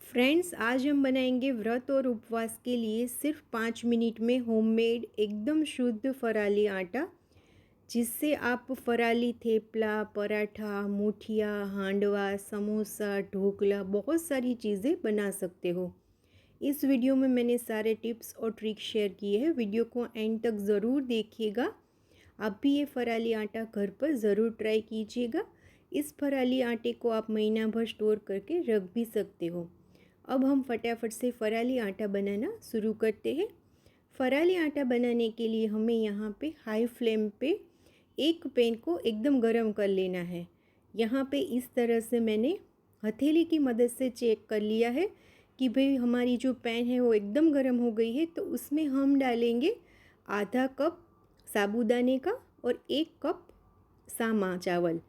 Friends, आज हम बनाएंगे व्रत और उपवास के लिए सिर्फ 5 मिनट में होममेड एकदम शुद्ध फराली आटा, जिससे आप फराली थेपला, पराठा, मुठिया, हांडवा, समोसा, ढोकला बहुत सारी चीज़ें बना सकते हो। इस वीडियो में मैंने सारे टिप्स और ट्रिक्स शेयर किए हैं। वीडियो को एंड तक ज़रूर देखिएगा। आप भी ये फराली आटा घर पर ज़रूर ट्राई कीजिएगा। इस फराली आटे को आप महीना भर स्टोर करके रख भी सकते हो। अब हम फटाफट से फराली आटा बनाना शुरू करते हैं। फराली आटा बनाने के लिए हमें यहाँ पे हाई फ्लेम पे एक पैन को एकदम गर्म कर लेना है। यहाँ पे इस तरह से मैंने हथेली की मदद से चेक कर लिया है कि भाई हमारी जो पैन है वो एकदम गर्म हो गई है। तो उसमें हम डालेंगे आधा कप साबूदाने का और 1 कप सामा चावल।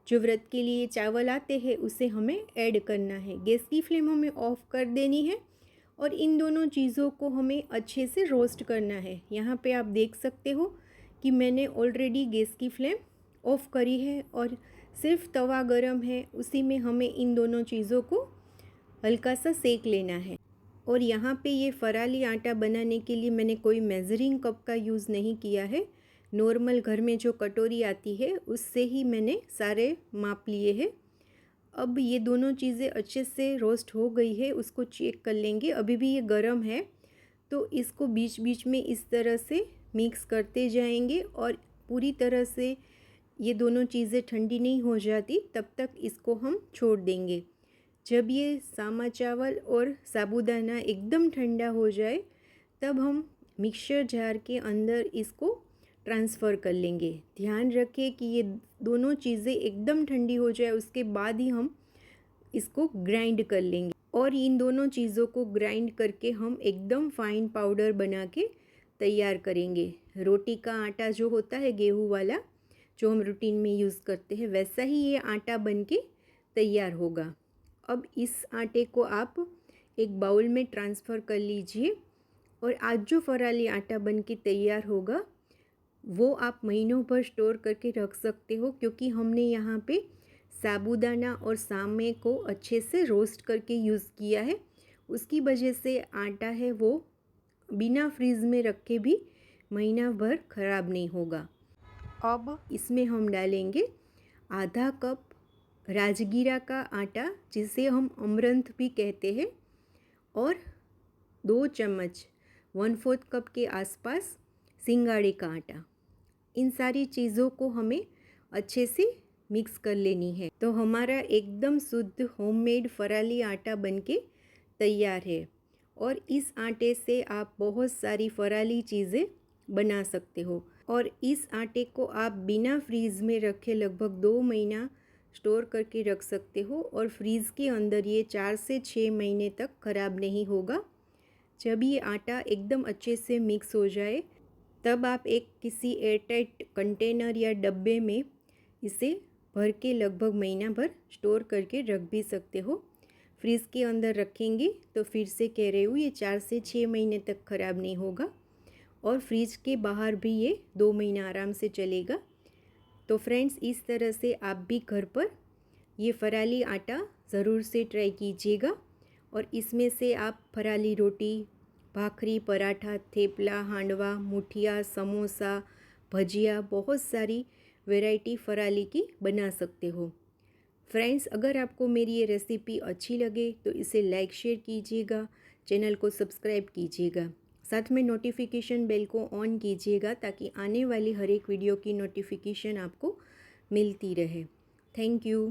जो व्रत के लिए चावल आते हैं उसे हमें ऐड करना है। गैस की फ्लेम हमें ऑफ़ कर देनी है और इन दोनों चीज़ों को हमें अच्छे से रोस्ट करना है। यहाँ पे आप देख सकते हो कि मैंने ऑलरेडी गैस की फ्लेम ऑफ़ करी है और सिर्फ तवा गरम है, उसी में हमें इन दोनों चीज़ों को हल्का सा सेक लेना है। और यहाँ पे ये फराली आटा बनाने के लिए मैंने कोई मेज़रिंग कप का यूज़ नहीं किया है। नॉर्मल घर में जो कटोरी आती है उससे ही मैंने सारे माप लिए हैं। अब ये दोनों चीज़ें अच्छे से रोस्ट हो गई है, उसको चेक कर लेंगे। अभी भी ये गर्म है तो इसको बीच बीच में इस तरह से मिक्स करते जाएंगे और पूरी तरह से ये दोनों चीज़ें ठंडी नहीं हो जाती तब तक इसको हम छोड़ देंगे। जब ये सामा चावल और साबूदाना एकदम ठंडा हो जाए तब हम मिक्सर जार के अंदर इसको ट्रांसफ़र कर लेंगे। ध्यान रखें कि ये दोनों चीज़ें एकदम ठंडी हो जाए, उसके बाद ही हम इसको ग्राइंड कर लेंगे। और इन दोनों चीज़ों को ग्राइंड करके हम एकदम फाइन पाउडर बना के तैयार करेंगे। रोटी का आटा जो होता है गेहूँ वाला, जो हम रूटीन में यूज़ करते हैं, वैसा ही ये आटा बन के तैयार होगा। अब इस आटे को आप एक बाउल में ट्रांसफ़र कर लीजिए और आज जो फराली आटा बन के तैयार होगा वो आप महीनों भर स्टोर करके रख सकते हो, क्योंकि हमने यहाँ पे साबूदाना और सामे को अच्छे से रोस्ट करके यूज़ किया है। उसकी वजह से आटा है वो बिना फ्रीज़ में रखे भी महीना भर ख़राब नहीं होगा। अब इसमें हम डालेंगे आधा कप राजगीरा का आटा, जिसे हम अमरंथ भी कहते हैं, और 2 चम्मच 1/4 कप के आसपास सिंगाड़े का आटा। इन सारी चीज़ों को हमें अच्छे से मिक्स कर लेनी है। तो हमारा एकदम शुद्ध होममेड फराली आटा बनके तैयार है। और इस आटे से आप बहुत सारी फराली चीज़ें बना सकते हो। और इस आटे को आप बिना फ्रीज़ में रखे लगभग 2 महीना स्टोर करके रख सकते हो और फ्रीज़ के अंदर ये 4 से 6 महीने तक ख़राब नहीं होगा। जब ये आटा एकदम अच्छे से मिक्स हो जाए तब आप एक किसी एयरटाइट कंटेनर या डब्बे में इसे भर के लगभग महीना भर स्टोर करके रख भी सकते हो। फ्रीज़ के अंदर रखेंगे तो फिर से कह रही हूँ, ये 4 से 6 महीने तक ख़राब नहीं होगा और फ्रीज के बाहर भी ये 2 महीना आराम से चलेगा। तो फ्रेंड्स, इस तरह से आप भी घर पर ये फराली आटा ज़रूर से ट्राई कीजिएगा और इसमें से आप फराली रोटी, भाखरी, पराठा, थेपला, हांडवा, मुठिया, समोसा, भजिया, बहुत सारी वैरायटी फराली की बना सकते हो। फ्रेंड्स, अगर आपको मेरी ये रेसिपी अच्छी लगे तो इसे लाइक शेयर कीजिएगा, चैनल को सब्सक्राइब कीजिएगा, साथ में नोटिफिकेशन बेल को ऑन कीजिएगा ताकि आने वाली हर एक वीडियो की नोटिफिकेशन आपको मिलती रहे। Thank you.